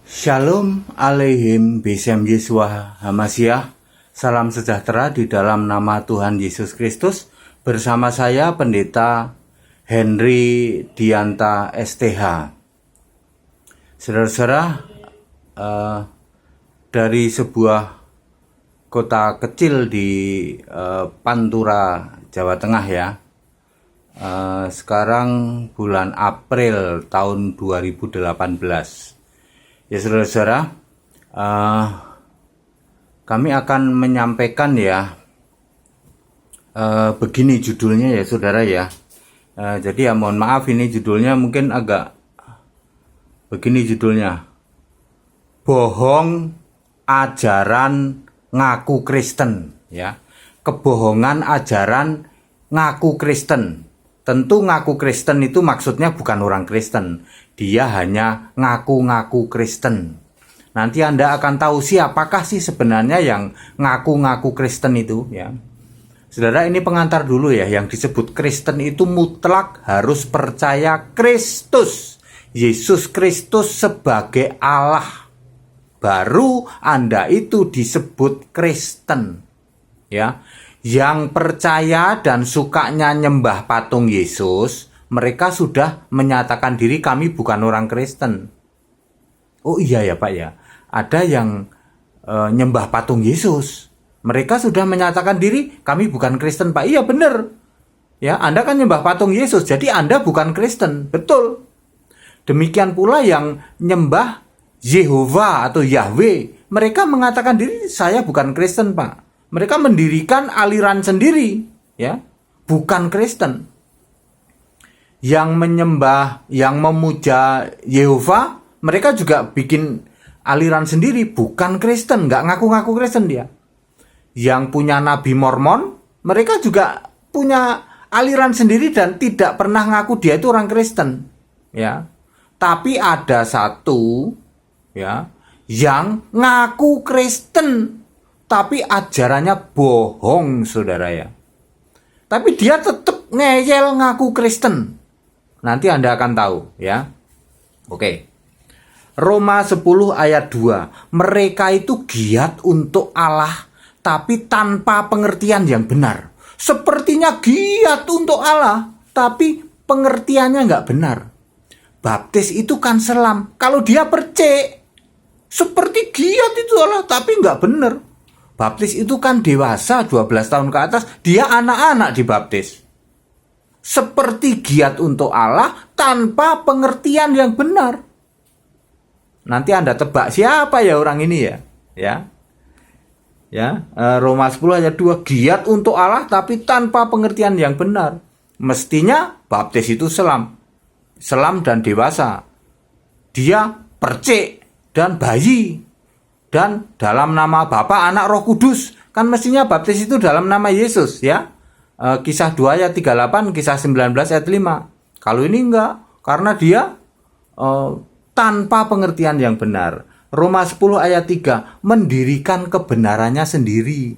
Shalom Aleihim Besem Yesua Hamasyah. Salam sejahtera di dalam nama Tuhan Yesus Kristus. Bersama saya Pendeta Henry Dianta STH. Saudara-saudara, dari sebuah kota kecil di Pantura, Jawa Tengah ya. Sekarang bulan April tahun 2018. Ya saudara-saudara, kami akan menyampaikan ya, begini judulnya ya saudara ya. Jadi ya mohon maaf, ini judulnya mungkin agak begini judulnya. Bohong ajaran ngaku Kristen ya. Kebohongan ajaran ngaku Kristen. Tentu ngaku Kristen itu maksudnya bukan orang Kristen. Dia hanya ngaku-ngaku Kristen. Nanti Anda akan tahu siapakah sih sebenarnya yang ngaku-ngaku Kristen itu ya. Saudara, ini pengantar dulu ya. Yang disebut Kristen itu mutlak harus percaya Kristus, Yesus Kristus sebagai Allah. Baru Anda itu disebut Kristen ya. Yang percaya dan sukanya nyembah patung Yesus, mereka sudah menyatakan diri kami bukan orang Kristen. Oh iya ya Pak ya, ada yang nyembah patung Yesus. Mereka sudah menyatakan diri kami bukan Kristen Pak. Iya benar. Ya, Anda kan nyembah patung Yesus, jadi Anda bukan Kristen. Betul. Demikian pula yang nyembah Yehova atau Yahweh, mereka mengatakan diri saya bukan Kristen Pak. Mereka mendirikan aliran sendiri, ya, bukan Kristen. Yang menyembah, yang memuja Yehova, mereka juga bikin aliran sendiri, bukan Kristen, nggak ngaku-ngaku Kristen dia. Yang punya Nabi Mormon, mereka juga punya aliran sendiri dan tidak pernah ngaku dia itu orang Kristen, ya. Tapi ada satu, ya, yang ngaku Kristen. Tapi ajarannya bohong saudara ya. Tapi dia tetap ngeyel ngaku Kristen. Nanti Anda akan tahu ya. Oke. Roma 10 ayat 2. Mereka itu giat untuk Allah, tapi tanpa pengertian yang benar. Sepertinya giat untuk Allah, tapi pengertiannya nggak benar. Baptis itu kan selam. Kalau dia percik, seperti giat itu Allah, tapi nggak benar. Baptis itu kan dewasa 12 tahun ke atas, dia anak-anak dibaptis. Seperti giat untuk Allah tanpa pengertian yang benar. Nanti Anda tebak siapa ya orang ini ya? Ya, Roma 10 ayat 2, giat untuk Allah tapi tanpa pengertian yang benar. Mestinya baptis itu selam dan dewasa. Dia percik dan bayi. Dan dalam nama Bapa, Anak, Roh Kudus. Kan mestinya baptis itu dalam nama Yesus ya. Kisah 2 ayat 38, kisah 19 ayat 5. Kalau ini enggak, karena dia tanpa pengertian yang benar. Roma 10 ayat 3, mendirikan kebenarannya sendiri.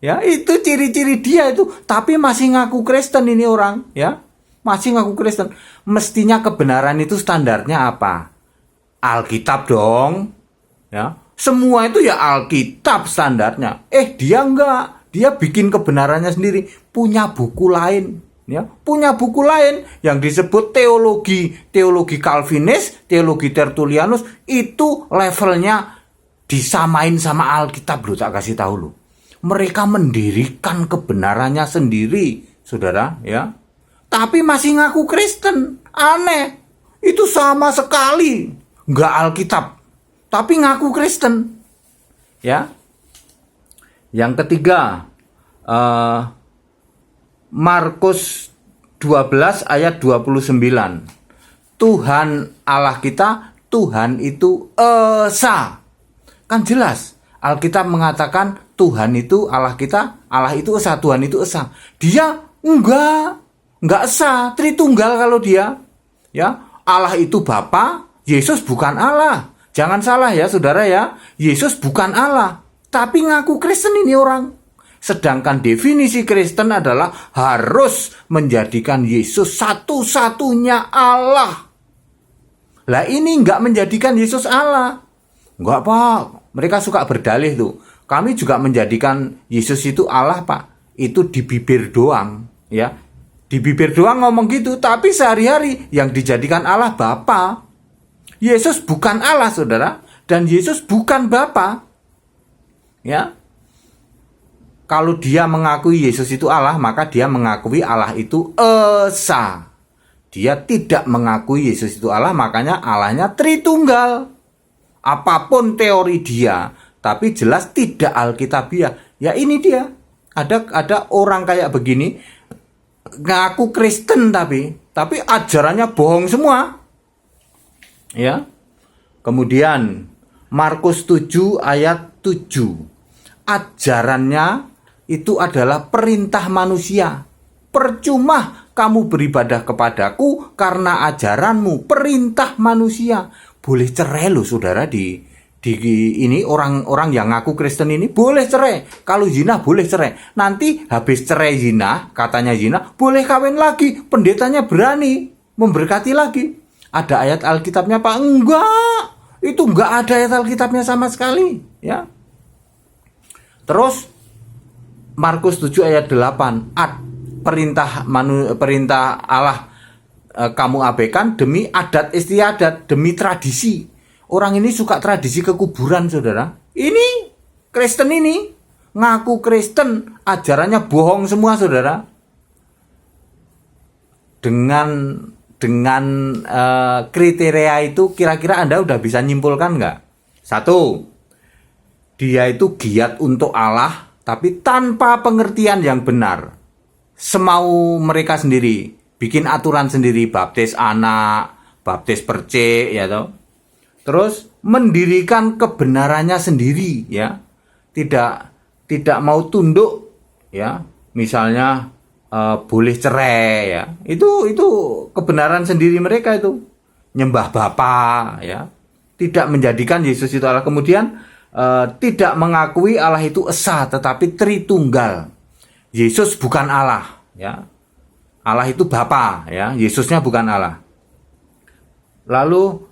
Ya, itu ciri-ciri dia itu. Tapi masih ngaku Kristen ini orang ya. Masih ngaku Kristen. Mestinya kebenaran itu standarnya apa? Alkitab dong. Ya. Semua itu ya Alkitab standarnya. Dia enggak. Dia bikin kebenarannya sendiri. Punya buku lain. Ya, punya buku lain yang disebut teologi Calvinis, teologi Tertullianus. Itu levelnya disamain sama Alkitab loh, tak kasih tahu loh. Mereka mendirikan kebenarannya sendiri, saudara ya. Tapi masih ngaku Kristen. Aneh. Itu sama sekali enggak Alkitab, tapi ngaku Kristen. Ya. Yang ketiga, Markus 12 ayat 29. Tuhan Allah kita, Tuhan itu esa. Kan jelas, Alkitab mengatakan Tuhan itu Allah kita, Allah itu esa, Tuhan itu esa. Dia enggak esa, Tritunggal kalau dia. Ya, Allah itu Bapa, Yesus bukan Allah. Jangan salah ya saudara ya, Yesus bukan Allah, tapi ngaku Kristen ini orang. Sedangkan definisi Kristen adalah harus menjadikan Yesus satu-satunya Allah. Lah ini enggak menjadikan Yesus Allah. Enggak Pak, mereka suka berdalih tuh. Kami juga menjadikan Yesus itu Allah Pak. Itu di bibir doang, ya. Di bibir doang ngomong gitu, tapi sehari-hari yang dijadikan Allah Bapa. Yesus bukan Allah saudara, dan Yesus bukan Bapa. Ya. Kalau dia mengakui Yesus itu Allah, maka dia mengakui Allah itu esa. Dia tidak mengakui Yesus itu Allah, makanya Allahnya Tritunggal. Apapun teori dia, tapi jelas tidak Alkitabiah. Ya ini dia. Ada orang kayak begini, ngaku Kristen tapi ajarannya bohong semua. Ya. Kemudian Markus 7 ayat 7. Ajarannya itu adalah perintah manusia. Percuma kamu beribadah kepadaku karena ajaranmu perintah manusia. Boleh cerai loh saudara di ini orang-orang yang ngaku Kristen ini boleh cerai. Kalau zina boleh cerai. Nanti habis cerai zina, katanya zina, boleh kawin lagi. Pendetanya berani memberkati lagi. Ada ayat Alkitabnya Pak? Enggak. Itu enggak ada ayat Alkitabnya sama sekali, ya. Terus Markus 7 ayat 8, perintah Allah kamu abaikan demi adat istiadat, demi tradisi. Orang ini suka tradisi kekuburan saudara. Ini Kristen ini ngaku Kristen, ajarannya bohong semua saudara. Dengan kriteria itu kira-kira Anda udah bisa nyimpulkan nggak? 1, dia itu giat untuk Allah tapi tanpa pengertian yang benar. Semau mereka sendiri, bikin aturan sendiri, baptis anak, baptis percik, ya toh. Terus mendirikan kebenarannya sendiri, ya. Tidak mau tunduk, ya. Misalnya boleh cerai, ya. Itu kebenaran sendiri mereka itu. Nyembah Bapa, ya. Tidak menjadikan Yesus itu Allah. Kemudian tidak mengakui Allah itu esa tetapi Tritunggal. Yesus bukan Allah, ya. Allah itu Bapa, ya. Yesusnya bukan Allah. Lalu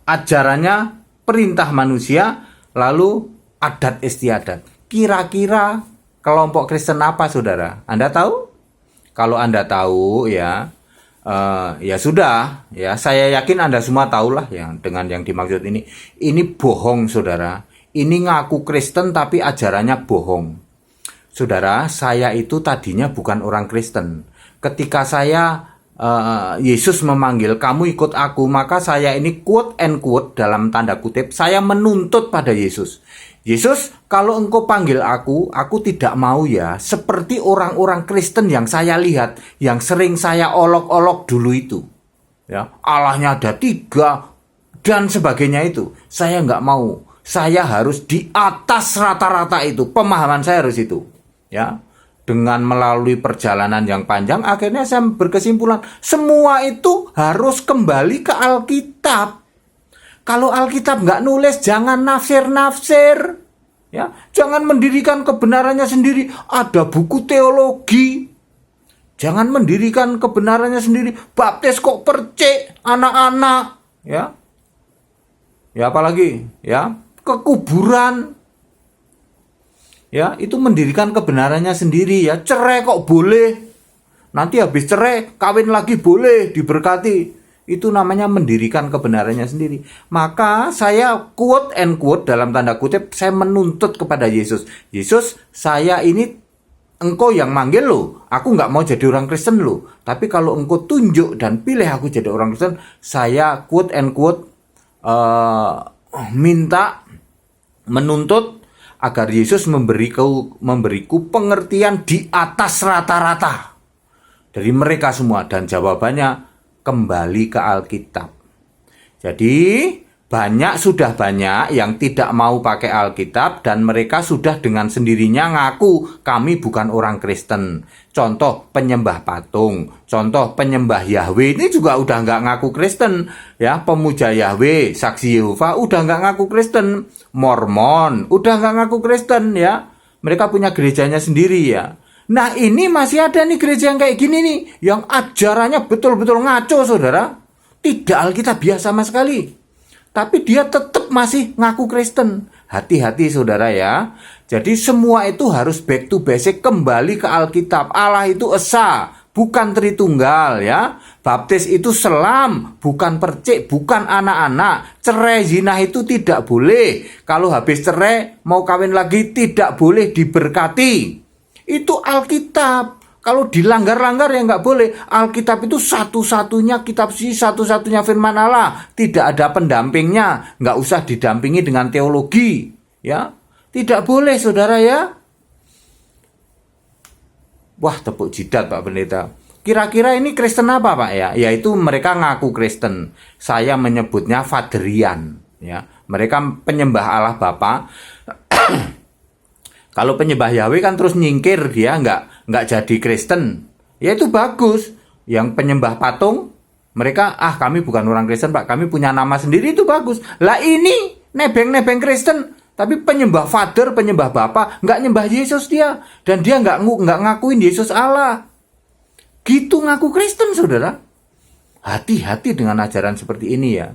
ajarannya perintah manusia, lalu adat istiadat. Kira-kira kelompok Kristen apa saudara? Anda tahu? Kalau Anda tahu, ya ya sudah, ya saya yakin Anda semua tahulah yang dengan yang dimaksud ini. Ini bohong saudara. Ini ngaku Kristen tapi ajarannya bohong. Saudara, saya itu tadinya bukan orang Kristen. Ketika Yesus memanggil kamu ikut aku, maka saya ini quote and quote dalam tanda kutip, saya menuntut pada Yesus. Yesus, kalau engkau panggil aku tidak mau ya seperti orang-orang Kristen yang saya lihat, yang sering saya olok-olok dulu itu. Ya, Allahnya ada 3 dan sebagainya itu. Saya nggak mau. Saya harus di atas rata-rata itu. Pemahaman saya harus itu. Ya, dengan melalui perjalanan yang panjang, akhirnya saya berkesimpulan semua itu harus kembali ke Alkitab. Kalau Alkitab nggak nulis, jangan nafsir-nafsir, ya, jangan mendirikan kebenarannya sendiri. Ada buku teologi, jangan mendirikan kebenarannya sendiri. Baptis kok percik anak-anak, ya, apalagi, ya, kekuburan, ya, itu mendirikan kebenarannya sendiri, ya. Cerai kok boleh, nanti habis cerai kawin lagi boleh, diberkati. Itu namanya mendirikan kebenarannya sendiri. Maka saya quote and quote dalam tanda kutip, saya menuntut kepada Yesus. Yesus, saya ini engkau yang manggil loh. Aku nggak mau jadi orang Kristen loh. Tapi kalau engkau tunjuk dan pilih aku jadi orang Kristen, saya quote and quote menuntut agar Yesus memberiku pengertian di atas rata-rata dari mereka semua. Dan jawabannya, kembali ke Alkitab. Jadi sudah banyak yang tidak mau pakai Alkitab dan mereka sudah dengan sendirinya ngaku kami bukan orang Kristen. Contoh penyembah patung, contoh penyembah Yahweh ini juga udah nggak ngaku Kristen, ya. Pemuja Yahweh, saksi Yehova udah nggak ngaku Kristen. Mormon udah nggak ngaku Kristen, ya. Mereka punya gerejanya sendiri, ya. Nah ini masih ada nih gereja yang kayak gini nih, yang ajarannya betul-betul ngaco saudara. Tidak Alkitabiah sama sekali. tapi dia tetap masih ngaku Kristen. Hati-hati saudara ya. Jadi semua itu harus back to basic, kembali ke Alkitab. Allah itu esa, bukan Tritunggal ya. Baptis itu selam, bukan percik, bukan anak-anak. Cerai zina itu tidak boleh. Kalau habis cerai mau kawin lagi tidak boleh diberkati. Itu Alkitab. Kalau dilanggar-langgar ya nggak boleh. Alkitab itu satu-satunya kitab suci, satu-satunya firman Allah. Tidak ada pendampingnya. Nggak usah didampingi dengan teologi. Ya, tidak boleh saudara ya. Wah, tepuk jidat Pak Pendeta. Kira-kira ini Kristen apa Pak ya? Yaitu mereka ngaku Kristen. Saya menyebutnya Faderian. Ya, mereka penyembah Allah Bapa. Kalau penyembah Yahweh kan terus nyingkir, dia nggak jadi Kristen. Ya itu bagus. Yang penyembah patung, mereka kami bukan orang Kristen Pak, kami punya nama sendiri, itu bagus. Lah ini nebeng-nebeng Kristen, tapi penyembah Father, penyembah Bapa, nggak nyembah Yesus dia, dan dia nggak ngakuin Yesus Allah. Gitu ngaku Kristen saudara. Hati-hati dengan ajaran seperti ini ya.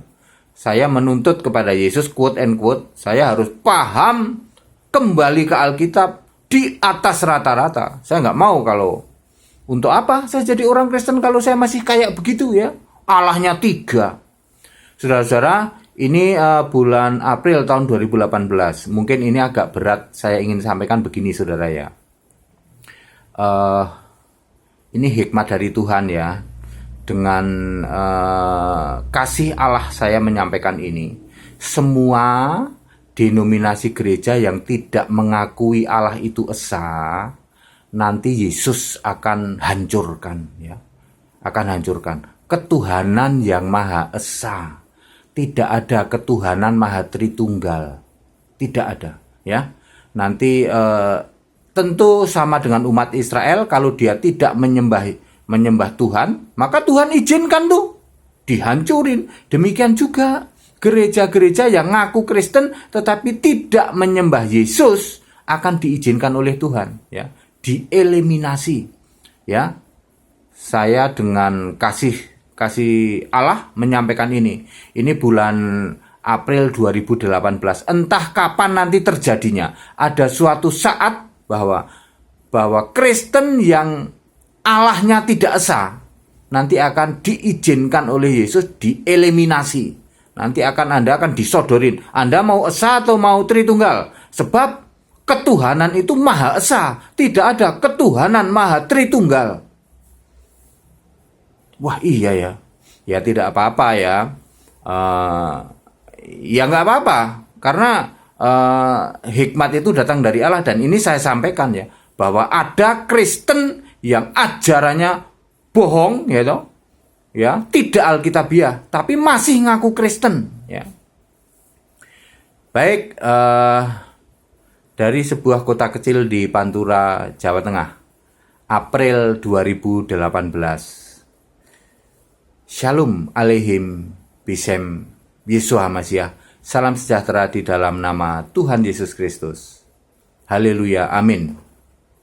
Saya menuntut kepada Yesus, quote and quote, saya harus paham kembali ke Alkitab di atas rata-rata. Saya nggak mau kalau untuk apa saya jadi orang Kristen kalau saya masih kayak begitu ya. Allahnya 3. Saudara-saudara, ini bulan April tahun 2018. Mungkin ini agak berat saya ingin sampaikan begini saudara ya. Ini hikmat dari Tuhan ya. Dengan kasih Allah saya menyampaikan ini. Semua denominasi gereja yang tidak mengakui Allah itu esa, nanti Yesus akan hancurkan ya. Akan hancurkan. Ketuhanan yang Maha Esa. Tidak ada ketuhanan Maha Tritunggal. Tidak ada ya. Nanti tentu sama dengan umat Israel, kalau dia tidak menyembah Tuhan, maka Tuhan izinkan tuh dihancurin. Demikian juga gereja-gereja yang ngaku Kristen tetapi tidak menyembah Yesus akan diizinkan oleh Tuhan ya, dieliminasi ya. Saya dengan kasih Allah menyampaikan ini. Ini bulan April 2018. Entah kapan nanti terjadinya. Ada suatu saat bahwa Kristen yang Allahnya tidak esa nanti akan diizinkan oleh Yesus dieliminasi. Nanti Anda akan disodorin. Anda mau esa atau mau Tritunggal? Sebab ketuhanan itu Maha Esa. Tidak ada ketuhanan Maha Tritunggal. Wah iya ya. Ya tidak apa-apa ya. Ya nggak apa-apa. Karena hikmat itu datang dari Allah. Dan ini saya sampaikan ya. Bahwa ada Kristen yang ajarannya bohong ya toh. Ya, tidak Alkitabiah, tapi masih ngaku Kristen. Ya. Baik, dari sebuah kota kecil di Pantura, Jawa Tengah, April 2018. Shalom aleihim bisem Yeshua Mashiach. Salam sejahtera di dalam nama Tuhan Yesus Kristus. Haleluya, amin.